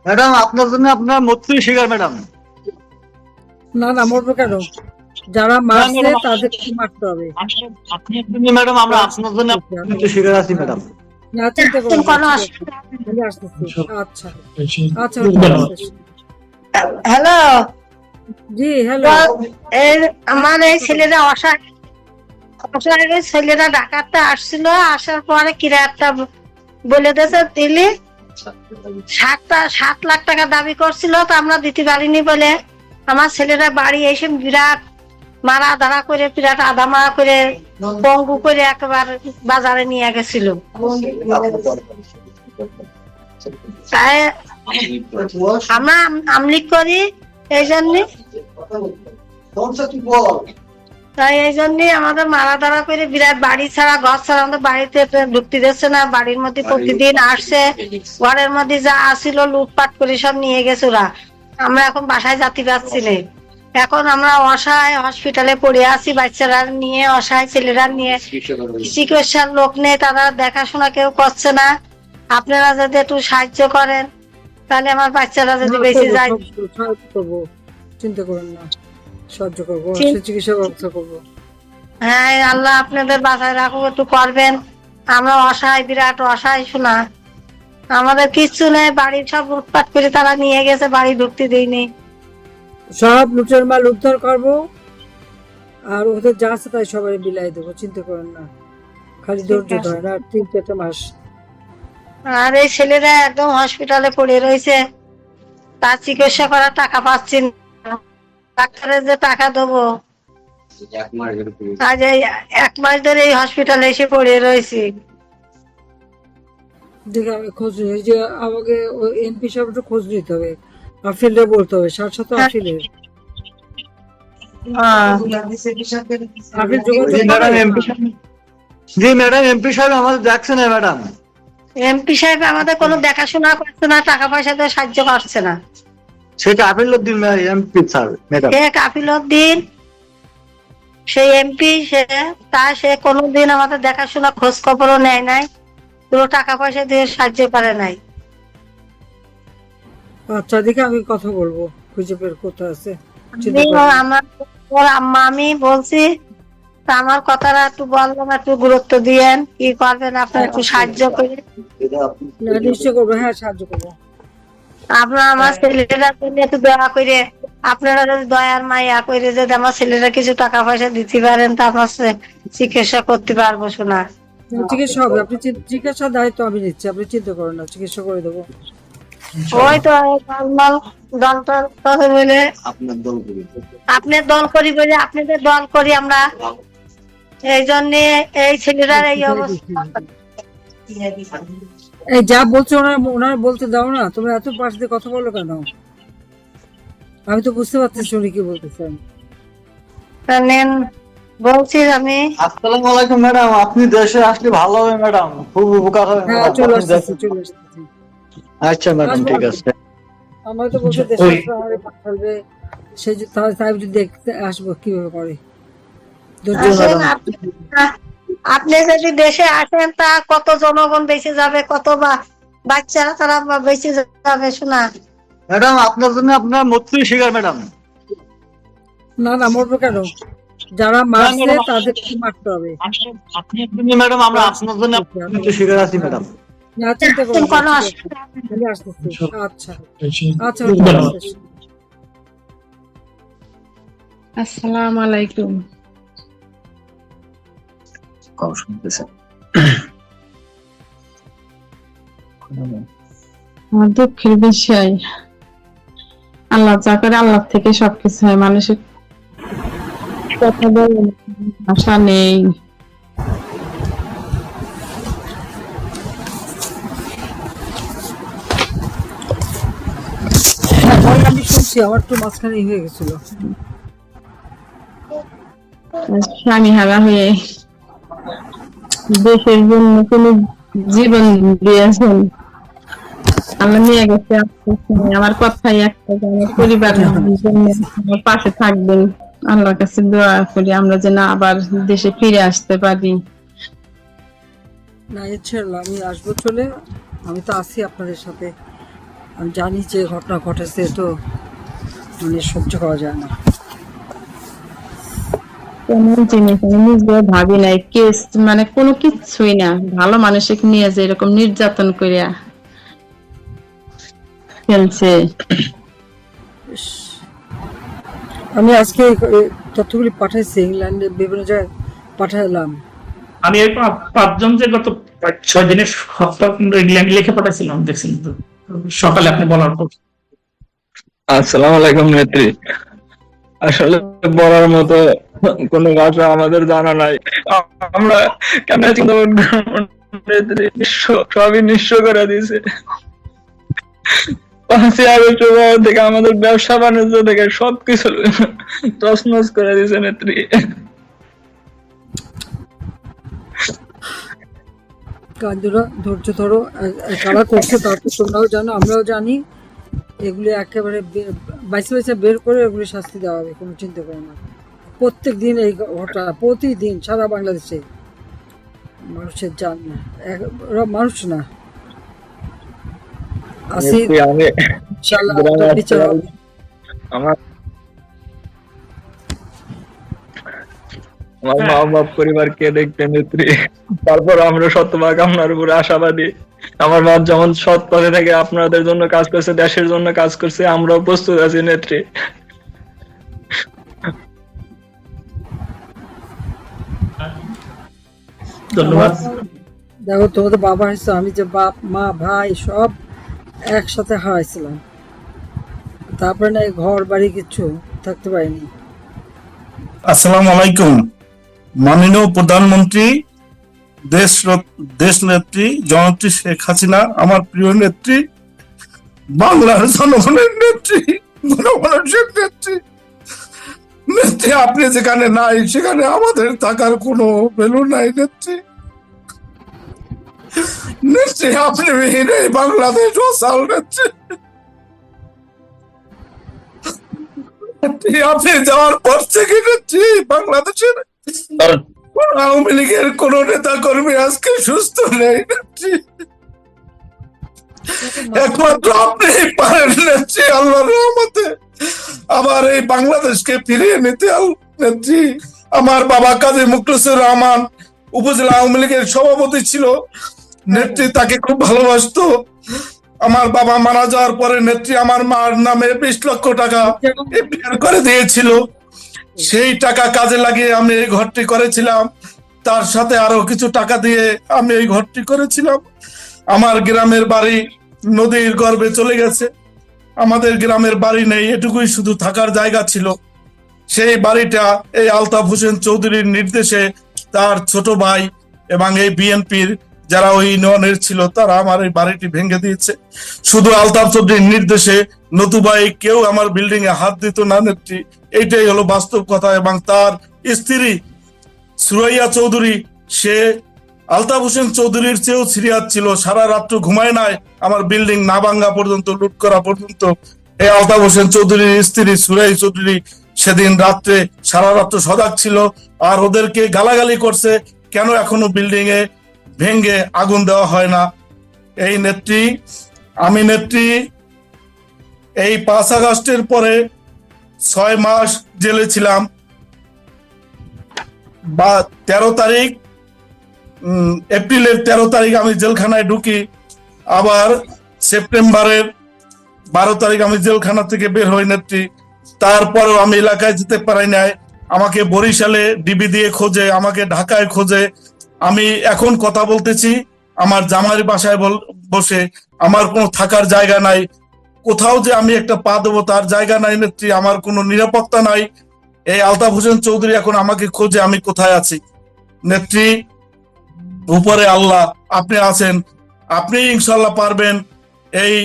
Madam আপনার জন্য আপনার মৃত্যুই স্বীকার ম্যাডাম। না না, মরবো কেন? যারা মারছে তাদেরকে মারতে হবে। ম্যাডাম আমরা আপনার জন্য মৃত্যু স্বীকার আছি ম্যাডাম। না, চিন্তা করুন না, ঠিক আছে, আমি আসতেছি। আচ্ছা আচ্ছা, হ্যালো, জি হ্যালো। আমার এই ছেলেরা অসহায় ছেলেরা ঢাকাতে আসছিল, আসার পরে কিরা একটা বলে দিয়েছে দিল্লি 7 লাখ টাকা দাবি করছিল, তো আমরা দিতে পারিনি বলে আমার ছেলেরা বাড়ি এসে বিরাট মারা ধরা করে, বিরাট আধা মারা করে, পঙ্গু করে একেবারে বাজারে নিয়ে গেছিল। তাই আমরা আমলিক করি, এই জন্য তাই এই জন্য আমাদের মারা ধরা করে বিরাট বাড়ি ছাড়া ঘর ছাড়া আমাদের বাড়িতে ঢুকতে দিচ্ছে না। বাড়ির মধ্যে প্রতিদিন আসছে, ঘরের মধ্যে যা আসছিল লুটপাট করে সব নিয়ে গেছে ওরা। আমরা এখন বাসায় যেতে পারছি না। এখন আমরা অসহায় হসপিটালে পড়ে আছি, বাচ্চারা নিয়ে, অসহায় ছেলেরা নিয়ে, চিকিৎসার লোক নেই, তারা দেখাশোনা কেউ করছে না। আপনারা যদি একটু সাহায্য করেন তাহলে আমার বাচ্চারা যদি বেঁচে যায়। চিন্তা করুন না, সাহায্য করবো, চিকিৎসা ব্যবস্থা করবো। হ্যাঁ, আল্লাহ আপনাদের বাসায় রাখুক, একটু করবেন। আমরা অসহায়, বিরাট অসহায় শোনা, আমাদের কিচ্ছু নেই, বাড়ির সব লুটপাট করে তারা নিয়ে গেছে, বাড়ি ঢুকতে দেয়নি। সব লুটের মাল উদ্ধার করবো, আর ওদের যা আছে তাই সবাই বিলাই দেবো, চিন্তা করেন না। খালি ধৈর্য ধরেন আর 3-4 মাস। আর এই ছেলেরা একদম হসপিটালে পড়ে রয়েছে, তার চিকিৎসা করার টাকা পাচ্ছি না, ডাক্তারের যে টাকা দেবো, আজ এই 1 মাস ধরে এই হসপিটালে এসে পড়ে রয়েছি। দেখে আমি খোঁজ নিই, এই যে আমাকে এমপি সাহেব একটু খোঁজ নিতে হবে, আফিলে বলতে হবে, 7 আফিলে। আফিল যোগাযোগ। জি ম্যাডাম, এমপি সাহেব আমাদের দেখছে না ম্যাডাম। এমপি সাহেব আমাদের কোনো দেখাশোনা করছে না, টাকা পয়সা দিয়ে সাহায্য করছে না। সেটা Apil Uddin MP sir madam. সে কাফিল উদ্দিন, সেই এমপি, সে কোনোদিন আমাদের দেখাশোনা খোঁজ খবরও নেয় নাই, পুরো টাকা পয়সা দিয়ে সাহায্য করে নাই। আচ্ছা, দেখে আমি কথা বলবো, খুঁজে বের করতে আছে। আমি বলছি, আমার কথাটা একটু বললাম, একটু গুরুত্ব দিয়েন, কি করবেন আপনার একটু সাহায্য করে। নিশ্চয় করবো, হ্যাঁ সাহায্য করবো। আপনারা আমার ছেলেরা একটু দয়া করে, আপনারা যদি দয়ার মায়া করে যদি আমার ছেলেরা কিছু টাকা পয়সা দিতে পারেন, তা আমার চিকিৎসা করতে পারবো শোনা। চিকিৎসা হবে, আপনি চিকিৎসার দায়িত্ব আমি নিচ্ছি, আপনি চিন্তা করেন না, চিকিৎসা করে দেবো। ওই তো দলটা বলে আপনার দল করি বলে, আপনাদের দল করি আমরা, এই জন্য এই ছেলেরা এই অবস্থা। এই যা বলছে ওনারা বলতে দাও না, তোমরা এত পাশ দিয়ে কথা বলো কেন? আমি তো বুঝতে পারতেছি উনি কি বলতেছেন। বলছি আমি। আসসালামু আলাইকুম ম্যাডাম, আপনি দেশে আসলে ভালো হবে ম্যাডাম, খুব উপকার হবে। হ্যাঁ, চলে আসতেছি। আচ্ছা ম্যাডাম, ঠিক আছে। আমার তো বলছে দেশে আমাদের পাঠাবে, সেই তাই দেখতে আসবো কিভাবে করে। আপনি যদি দেশে আসেন, তা কত জনগণ বেঁচে যাবে, কত বাচ্চারা তারা বেঁচে যাবে শোনা। ম্যাডাম আপনার জন্য আপনার মৃত্যুই স্বীকার ম্যাডাম। না না, মরবো কেন? যারা মারছে তাদেরকে মারতে হবে। ম্যাডাম আমরা আপনার জন্য মৃত্যু স্বীকার আছি ম্যাডাম। না, চিন্তা করুন না, আমি আসতেছি। আচ্ছা আচ্ছা, আসসালামু আলাইকুম। আমার দুঃখের বিষয়, আল্লাহ যা করে আল্লাহ থেকে সবকিছু হয়, মানুষের কথা বলে আশা নেই। আমি শুনছি, আমার তো মাঝখানে হয়ে গেছিল। স্বামী হারা হয়ে দেশের জন্য তিনি জীবন দিয়েছেন, আল্লাহ নিয়ে গেছে। আমার কথাই একটা, আমার পরিবারের জন্য আমার পাশে থাকবেন, আল্লাহর কাছে দোয়া করি আমরা যেন আবার দেশে ফিরে আসতে পারি। না ইনশাআল্লাহ আমি আসবো, চলে আমি তো আছি আপনাদের সাথে। আমি জানি যে ঘটনা ঘটেছে, তো মানে সহ্য করা যায় না। কেমন জিনিস আমি নিজেও ভাবি নাই, কেস মানে কোনো কিছুই না, ভালো মানুষকে নিয়ে যে এরকম নির্যাতন করিয়া ফেলছে। ইস, আমি আজকে এই তথ্যগুলি পাঠাইছি, ইংল্যান্ডে বিভিন্ন জায়গায় পাঠালাম। আমি এই পাঁচজন যে গত 6 দিনের সপ্তাহ ইংল্যান্ড লিখে পাঠাইছিলাম, দেখছেন তো সকালে আপনি বলার পর। আসসালামু আলাইকুম নেত্রী। আসলে বলার মতো কোনো ভাষা আমাদের জানা নাই। আমরা কেন চিন্তা করবো? নেত্রী সবই নিঃস্ব করে দিয়েছে। 5ই আগস্ট থেকে আমাদের ব্যবসা বাণিজ্য থেকে সবকিছু তছনছ করে দিয়েছে নেত্রী। কাজরা ধৈর্য ধরো, কারা করছে তা তো তোমরাও জানো, আমরাও জানি। এগুলি একেবারে বাইসে বাইসে বের করে এগুলি শাস্তি দেওয়া হবে, কোনো চিন্তা করো না। প্রত্যেক দিন এই ঘটনা, প্রতিদিন সারা বাংলাদেশে মানুষের জান না, ওরা মানুষ না। আসি নেত্রী, আমি ইনশাআল্লাহ গ্রামে একটা বিচার আসতে হবে। আমার আমার মা বাপ পরিবারকে দেখতে নেত্রী। তারপর আমরা শতভাগ আপনার উপরে আশাবাদী। আমার মা যেমন সৎ পথে থেকে আপনাদের জন্য কাজ করছে, দেশের জন্য কাজ করছে, আমরাও প্রস্তুত আছি নেত্রী। ধন্যবাদ। দেখো, তোমাদের বাবা হয়েছে, আমি যে বাপ মা ভাই সব একসাথে হারাইছিলাম, তারপরে না এই ঘর বাড়ি কিচ্ছু থাকতে পারিনি। আসসালামু আলাইকুম। মাননীয় প্রধানমন্ত্রী, দেশ নেত্রী জননেত্রী শেখ হাসিনা, আমার প্রিয় নেত্রী, বাংলার জনগণের নেত্রী, গণমানুষের নেত্রী। নেত্রী, আপনি যেখানে নাই সেখানে আমাদের থাকার কোনো ভ্যালু নাই নেত্রী। নেত্রী, আপনি বিহীন এই বাংলাদেশ অসাল নেত্রী। নেত্রী, আপনি যাওয়ার পর থেকে নেত্রী বাংলাদেশের আওয়ামী লীগের কোন নেতা কর্মী আজকে সুস্থ নেই নেত্রী। একমাত্র আপনি পারেন নেত্রী, আল্লাহর রহমতে আবার এই বাংলাদেশকে ফিরিয়ে নিতে নেত্রী। আমার বাবা কাজী মুখলেসুর রহমান উপজেলা আওয়ামী লীগের সভাপতি ছিল নেত্রী, তাকে খুব ভালোবাসতো। আমার বাবা মারা যাওয়ার পরে নেত্রী আমার মার নামে 20 লক্ষ টাকা এফডিআর করে দিয়েছিল। সেই টাকা কাজে লাগিয়ে আমি এই ঘরটি করেছিলাম, তার সাথে আরো কিছু টাকা দিয়ে আমি এই ঘরটি করেছিলাম। আমার গ্রামের বাড়ি নদীর গর্ভে চলে গেছে, আমাদের গ্রামের বাড়ি নেই, এটুকুই শুধু থাকার জায়গা ছিল। সেই বাড়িটা এই আলতাফ হোসেন চৌধুরীর নির্দেশে তার ছোট ভাই এবং এই বিএনপির যারা ওই ইউনিয়নের ছিল তারা আমার এই বাড়িটি ভেঙে দিয়েছে। শুধু আলতাফ চৌধুরীর নির্দেশে, নতুবাই কেউ আমার বিল্ডিং এ হাত দিত না নেত্রী। এইটাই হলো বাস্তব কথা। এবং তার স্ত্রী সুরাইয়া চৌধুরী, সে আলতাফ হোসেন চৌধুরীর চেয়েও সিরিয়াস ছিল, সারা রাত্র ঘুমায় নাই আমার বিল্ডিং না ভাঙ্গা পর্যন্ত, লুট করা পর্যন্ত। এই আলতাফ হোসেন চৌধুরীর স্ত্রী সুরাই চৌধুরী সেদিন রাত্রে সারা রাত্র সজাগ ছিল, আর ওদেরকে গালাগালি করছে কেন এখনো বিল্ডিং এ ভেঙ্গে আগুন দেওয়া হয় না। এই নেত্রী, আমি নেত্রী এই 5 আগস্টের পরে 6 মাস জেলে ছিলাম। বা 13 তারিখ, এপ্রিলের 13 তারিখ আমি জেলখানায় ঢুকি। আবার সেপ্টেম্বরের 12 তারিখ আমি জেলখানা থেকে বের হই নেত্রী। তারপরেও আমি এলাকায় যেতে পারি নাই। আমাকে বরিশালে ডিবি দিয়ে খোঁজে, আমাকে ঢাকায় খোঁজে। আমি এখন কথা বলতেছি আমার জামাইয়ের বাসায় বসে। আমার কোনো থাকার জায়গা নাই, কোথাও যে আমি একটা পা দেবো তার জায়গা নাই নেত্রী, আমার কোনো নিরাপত্তা নাই। এই আলতাফ হোসেন চৌধুরী এখন আমাকে খোঁজে আমি কোথায় আছি। নেত্রী, উপরে আল্লাহ, আপনি আছেন, আপনি ইনশাল্লাহ পারবেন এই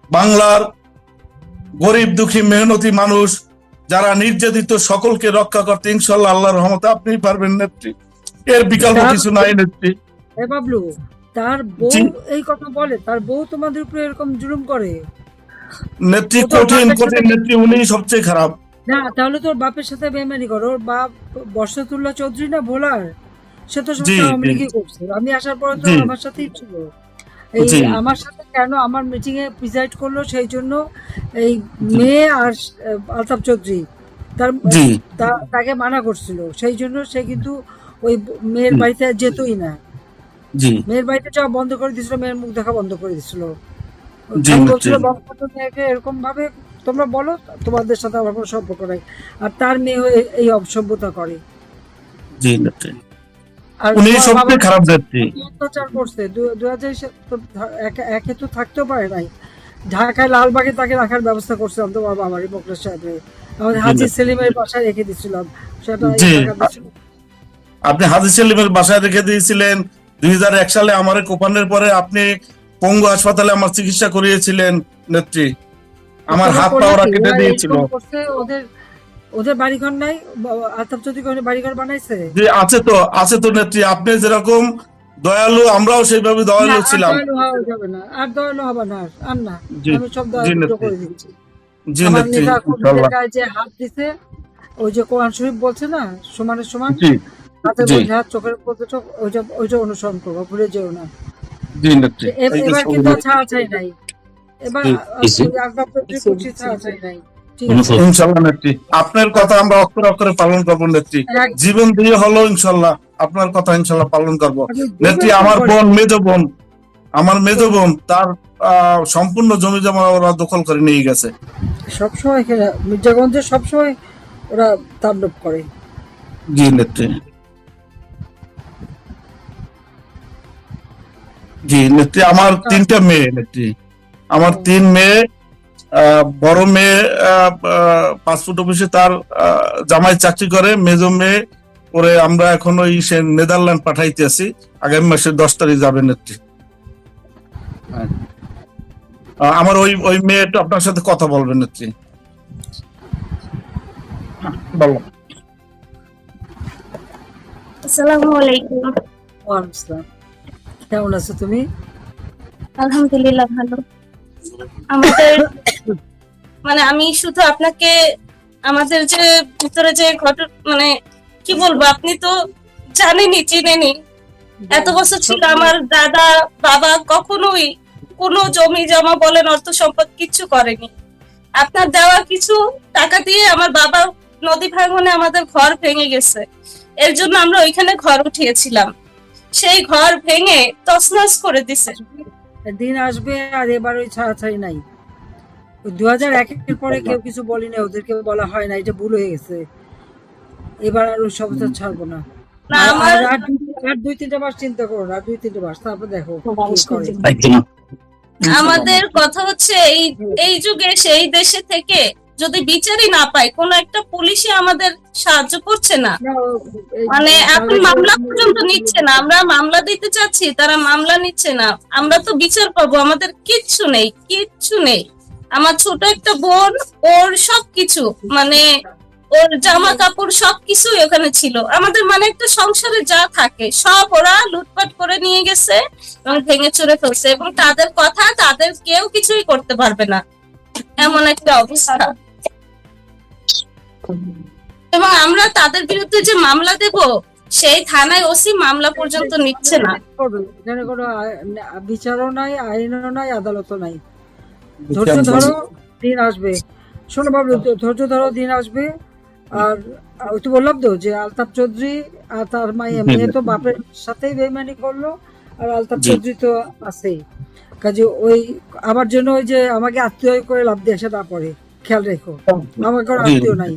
বাংলার গরিব দুঃখী মেহনতি মানুষ যারা নির্যাতিত সকলকে রক্ষা করতে। ইনশাল্লাহ আল্লাহর রহমতে আপনি পারবেন নেত্রী, এর বিকল্প কিছু নাই নেত্রী। এ বাবলু, তার বউ এই কথা বলে, তার বউ তোমাদের উপরে এরকম জুলুম করে নেত্রী, কঠিন কঠিন নেত্রী, উনি সবচেয়ে খারাপ। না, তাহলে তোর বাপের সাথে বেমানি করো। ওর বাপ বর্ষতুল্লাহ চৌধুরী না ভোলার, সে তো সবসময় আওয়ামী লীগই করছে। আমি আসার পরে তো আমার সাথেই ছিল। এই জি। আমার সাথে কেন আমার মিটিং এ প্রিসাইড করলো সেই জন্য এই মেয়ে আর আলতাফ চৌধুরী তার জি তাকে মানা করছিল, সেই জন্য সে কিন্তু ওই মেয়ের বাড়িতে যেতই না। জি মেয়ের বাড়িতে যাওয়া বন্ধ করে দিছিল, মেয়ের মুখ দেখা বন্ধ করে দিছিল। জি আমি নেত্রী বলছিল বঙ্গবন্ধু মেয়েকে এরকম ভাবে তোমরা বলো, তোমাদের সাথে আমার কোনো সম্পর্ক নাই। আর তার মেয়ে এই অসভ্যতা করে। জি নেত্রী আর উনি তোমার সত্যি বাবা খারাপ নেত্রী। অত্যাচার করছে। 2000 তো একে তো থাকতেও পারে নাই। ঢাকায় লালবাগে তাকে রাখার ব্যবস্থা করছিলাম তোমার বাবার মোকলেশ সাহেবের, আমাদের হাজি সেলিমের বাসায় রেখে দিচ্ছিলাম, সেটা জি টাকা দিচ্ছিল। আপনি হাজি সেলিমের বাসায় রেখে দিয়েছিলেন। 2001 সালে আমার কোপানের পরে আপনি পঙ্গু হাসপাতালে আমার চিকিৎসা করিয়েছিলেন নেত্রী। আমার তোমরা হাত পা করলে ওরা কি? কেটে ওরা দিয়েছিল। এরকম করছে, ওদের বাড়িঘর নাই? আলতাফ চৌধুরী কোনো বাড়িঘর বানাইছে? যে আছে তো নেত্রী, আপনি যেরকম দয়ালু আমরাও সেইভাবে না, দয়ালু আর ছিলাম। দয়ালু হওয়া যাবে না, আর দয়ালু হবে না, আর না। জি আমি সব জি দয়ালু নেত্রী করে দিচ্ছি। জি আমার নেত্রী নেতা কর্মীদের ইনশাআল্লাহ। গায়ে যে হাত দিছে, ওই যে কোরআন শরীফ বলছে না সমানে সমান, জি হাতের জি মধ্যে হাত, চোখের মধ্যে চোখ, ওইটা অনুসরণ করবো, ভুলে যেও না। জি নেত্রী এই যে এবার সব কিন্তু আর ছাড়াছাড়ি নাই। এবার জি ওই আলতাফ চৌধুরী করছি, ছাড়াছাড়ি নাই। ঠিক আছে? ইনশাআল্লাহ নেত্রী, আপনার কথা আমরা অক্ষরে অক্ষরে পালন করবো নেত্রী। এক- জীবন দিয়ে হলো ইনশাআল্লাহ আপনার কথা ইনশাআল্লাহ পালন করবো আপনি নেত্রী। বুঝবেন আমার করে। বোন আমার মেজ বোন তার সম্পূর্ণ জমি জমা ওরা দখল করে নিয়ে গেছে। সবসময় এখানে মির্জাগঞ্জে সবসময় ওরা তাণ্ডব করে। জি নেত্রী জি নেত্রী, আমার 3টা মেয়ে নেত্রী। আমার 3 মেয়ে, বড় মেয়ে পাসপোর্ট অফিসে তার জামাই চাকরি করে, মেজো মেয়ে পরে আমরা এখন ওই সে নেদারল্যান্ড পাঠাইতে আছি, আগামী মাসের 10 তারিখ যাবে নেত্রী। আমার ওই মেয়েটা আপনার সাথে কথা বলবে নেত্রী। বলো। আসসালামু আলাইকুম। ওয়ালাইকুম আসসালাম। কেমন আছো তুমি? আলহামদুলিল্লাহ ভালো। আমাদের মানে আমি শুধু আপনাকে আমাদের যে ভিতরে যে মানে কি বলবো, আপনি তো জানেনই, চিনেনি। এত বছর ছিল আমার দাদা বাবা কখনোই কোনো জমি জমা বলেন অর্থ সম্পদ কিচ্ছু করেনি। আপনার দেওয়া কিছু টাকা দিয়ে আমার বাবা নদী ভাঙনে আমাদের ঘর ভেঙে গেছে, এর জন্য আমরা ওইখানে ঘর উঠিয়েছিলাম, সেই ঘর ভেঙে তছনছ করে দিছে। দিন আসবে আর এবার ওই ছাড়াছাড়ি নাই। ওই 2001-এর পরে কেউ কিছু বলেনি, ওদেরকে বলা হয় না, এটা ভুল হয়ে গেছে। এবার আর ওই সমস্যা ছাড়বো না। না আমার আর 2-3টা মাস চিন্তা করো না, আর 2-3টা মাস, তারপর দেখো কি করে। আমাদের কথা হচ্ছে এই যুগে সেই দেশে থেকে যদি বিচারই না পাই, কোন একটা পুলিশই আমাদের সাহায্য করছে না। না, মানে এখন মামলা পর্যন্ত নিচ্ছে না, আমরা মামলা দিতে চাচ্ছি, তারা মামলা নিচ্ছে না। আমরা তো বিচার পাবো, আমাদের কিচ্ছু নেই, কিচ্ছু নেই। আমার ছোট একটা বোন, ওর সবকিছু মানে ওর জামা কাপড় সবকিছুই ওখানে ছিল। আমাদের মানে একটা সংসারে যা থাকে সব ওরা লুটপাট করে নিয়ে গেছে এবং ভেঙে চুরে ফেলছে, এবং তাদের কথা তাদের কেউ কিছুই করতে পারবে না, এমন একটা অবস্থা। এবং আমরা তাদের বিরুদ্ধে যে মামলা দেব, সেই থানায় ওসি মামলা পর্যন্ত নিচ্ছে না। এখানে কোনো বিচারও নাই, আইনও নাই, আদালতও নাই। ধৈর্য ধরো, দিন আসবে। শোনো বাবু, ধৈর্য ধরো, দিন আসবে। আর ওই তো বললাম তো যে আলতাফ চৌধুরী আর তার মেয়ে তো বাপের সাথেই বেইমানি করলো, আর আলতাফ চৌধুরী তো আছেই। কাজে ওই আমার জন্য ওই যে আমাকে আত্মীয় করে লাভ দিয়ে সেটা পরে খেয়াল রেখো, আমার কোনো আত্মীয় নাই।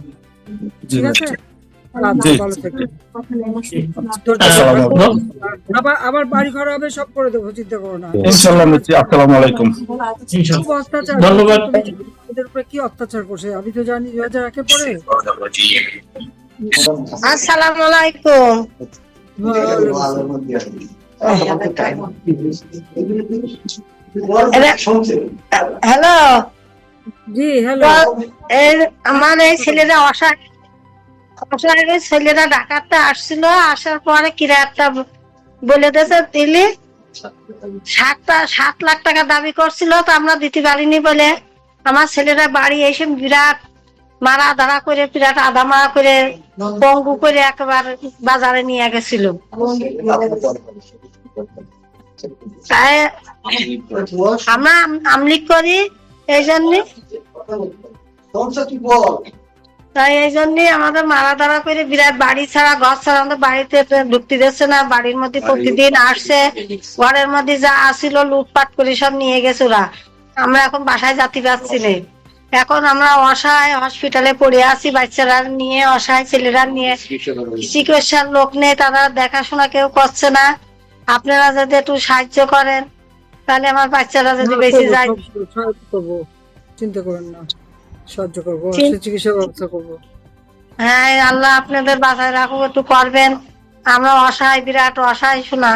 ঠিক আছে? আচ্ছা, ভালো থেকো। আবার বাড়ি ঘর হবে, সব করে দেবো, চিন্তা করো না। ইনশাআল্লাহ নেত্রী, আসসালামু আলাইকুম। খুব অত্যাচার, ধন্যবাদ। ওদের উপরে কি অত্যাচার করছে আমি তো জানি। 2001-এর পরে আসসালামু আলাইকুম। হ্যালো, জি হ্যালো। আমার এই ছেলেরা অসহায় ছেলেরা ঢাকাতে আসছিল, আসার পরে কিরা একটা বলে দিয়েছে দিল্লি 7 লাখ টাকা দাবি করছিল, তো আমরা দিতে পারিনি বলে আমার ছেলেরা বাড়ি এসে বিরাট মারা ধরা করে, বিরাট আধা মারা করে, পঙ্গু করে একেবারে বাজারে নিয়ে গেছিল। তাই আমরা আমলিক করি এই জন্য, তাই এই জন্য আমাদের মারা ধরা করে বিরাট বাড়ি ছাড়া ঘর ছাড়া আমাদের বাড়িতে ঢুকতে দিচ্ছে না। বাড়ির মধ্যে প্রতিদিন আসছে, ঘরের মধ্যে যা আসছিল লুটপাট করে সব নিয়ে গেছে ওরা। আমরা এখন বাসায় যেতে পারছি না। এখন আমরা অসহায় হসপিটালে পড়ে আছি, বাচ্চারা নিয়ে অসহায় ছেলেরা নিয়ে, চিকিৎসার লোক নেই, তারা দেখাশোনা কেউ করছে না। আপনারা যদি একটু সাহায্য করেন তাহলে আমার বাচ্চারা যদি বেঁচে যায়। সাহায্য করবো, চিন্তা করেন না, সাহায্য করবো, চিকিৎসা ব্যবস্থা করবো। হ্যাঁ, আল্লাহ আপনাদের বাসায় রাখুক, একটু করবেন। আমরা অসহায়, বিরাট অসহায় শোনা,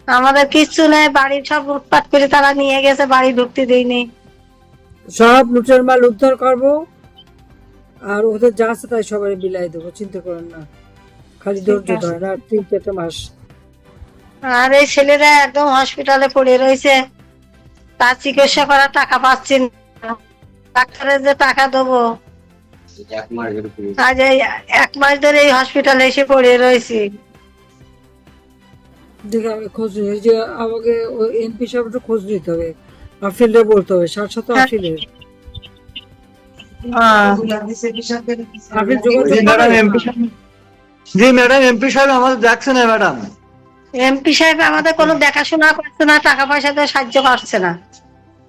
আমাদের কিচ্ছু নেই। বাড়ি সব লুটপাট করে তারা নিয়ে গেছে, বাড়ি ঢুকতে দেয়নি। সব লুটের মাল উদ্ধার করবো, আর ওদের যা আছে তাই সবাই বিলাই দেবো, চিন্তা করেন না। খালি ধৈর্য ধরেন আর 3-4 মাস। আর এই ছেলেরা একদম হসপিটালে পড়ে রয়েছে, তার চিকিৎসা করার টাকা পাচ্ছি না। ডাক্তারের যে টাকা দেবো, আজ এই 1 মাস ধরে এই হসপিটালে এসে পড়ে রয়েছি। দেখে আমি খোঁজ নিই, এই যে আমাকে এমপি সাহেব একটু খোঁজ নিতে হবে, আফিলে বলতে হবে, 60 আফিলে আফিল যোগাযোগ ম্যাডাম এমপি জি ম্যাডাম এমপি সাহেব আমাদের দেখছে না ম্যাডাম। এমপি সাহেব আমাদের কোনো দেখাশোনা করছে না, টাকা পয়সা দিয়ে সাহায্য করছে না।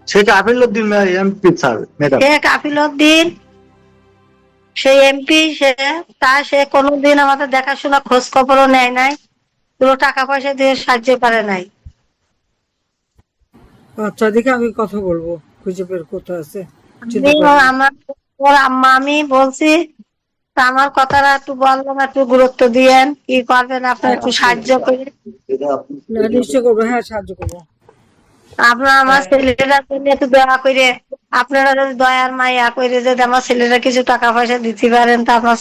সেটা আপিলউদ্দিন এমপি স্যার ম্যাডাম। সে কাফিলউদ্দিন, সেই এমপি, সে কোনোদিন আমাদের দেখাশোনা খোঁজ খবরও নেয় নাই, পুরো টাকা পয়সা দিয়ে সাহায্য করে নাই। আচ্ছা, দেখে আমি কথা বলবো, খুঁজে বের করতে আছে। ওর আম্মা আমি বলছি, তা আমার কথাটা একটু বললাম, একটু গুরুত্ব দিয়েন, কি করবেন আপনার একটু সাহায্য করে। নিশ্চয় করবো, হ্যাঁ সাহায্য করবো। আপনারা আমার ছেলেরা জন্য একটু দয়া করে, আপনারা যদি দয়ার মায়া করে যদি আমার ছেলেরা কিছু টাকা পয়সা দিতে পারেন, তা আমার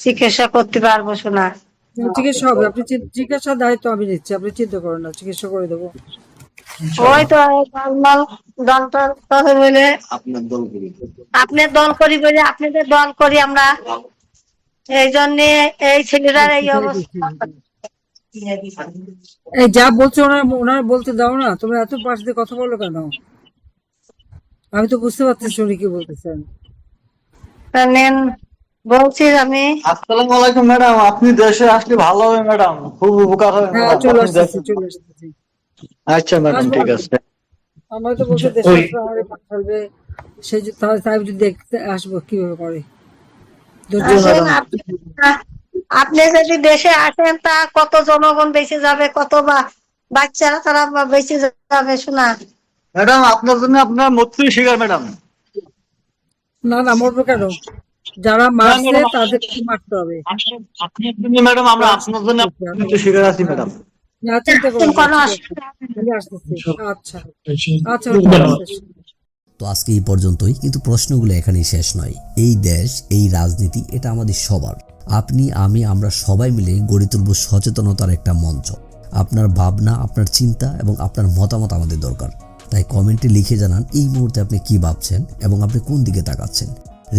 চিকিৎসা করতে পারবো শোনা। চিকিৎসা হবে, আপনি চিকিৎসার দায়িত্ব আমি নিচ্ছি, আপনি চিন্তা করেন না, চিকিৎসা করে দেবো। ওই তো দল বলে আপনার দল করি বলে, আপনাদের দল করি আমরা, এই জন্য এই ছেলেরা এই অবস্থা। এই যা বলছে ওনারা বলতে দাও না, তোমরা এত পাশ দিয়ে কথা বলো কেন? আমি তো বুঝতে পারতেছি উনি কি বলতেছেন। নেন বলছি আমি। আসসালামু আলাইকুম ম্যাডাম, আপনি দেশে আসলে ভালো হবে ম্যাডাম, খুব উপকার হবে। হ্যাঁ, চলে আসতেছি। আচ্ছা ম্যাডাম, ঠিক আছে। আমরা তো বলতে দেশে আমাদের পাঠাবে, সেই তাই যদি দেখতে আসবো কিভাবে করে। আপনি যদি দেশে আসেন, তা কত জনগণ বেঁচে যাবে, কত বাচ্চারা তারা বেঁচে যাবে শোনা। ম্যাডাম আপনার জন্য আপনার মৃত্যু শিকার ম্যাডাম। না না, মরবো কেন? যারা মারছে তাদেরকে মারতে হবে। ম্যাডাম আমরা আপনার জন্য মৃত্যু শিকার আছি ম্যাডাম। না, চিন্তা করো না, আসতেছি। আচ্ছা আচ্ছা। তো আজকে এই পর্যন্তই, কিন্তু প্রশ্নগুলো এখানেই শেষ নয়। এই দেশ, এই রাজনীতি, এটা আমাদের সবার। আপনি, আমি, আমরা সবাই মিলে গড়ে তুলব সচেতনতার একটা মঞ্চ। আপনার ভাবনা, আপনার চিন্তা এবং আপনার মতামত আমাদের দরকার। তাই কমেন্টে লিখে জানান এই মুহূর্তে আপনি কি ভাবছেন এবং আপনি কোন দিকে তাকাচ্ছেন।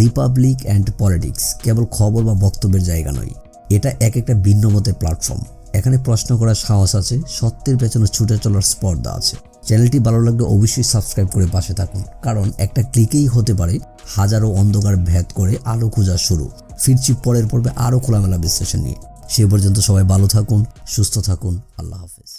রিপাবলিক অ্যান্ড পলিটিক্স কেবল খবর বা বক্তব্যের জায়গা নয়, এটা একটা ভিন্ন মতের প্ল্যাটফর্ম। এখানে প্রশ্ন করার সাহস আছে, সত্যের পেছনে ছুটে চলার স্পর্ধা আছে। চ্যানেলটি ভালো লাগলে অবশ্যই সাবস্ক্রাইব করে পাশে থাকুন, কারণ একটা ক্লিকেই হতে পারে হাজারো অন্ধকার ভেদ করে আলো খোঁজা শুরু। ফিরছি পরের পর্বে আরও খোলামেলা বিশ্লেষণ নিয়ে। সে পর্যন্ত সবাই ভালো থাকুন, সুস্থ থাকুন। আল্লাহ হাফেজ।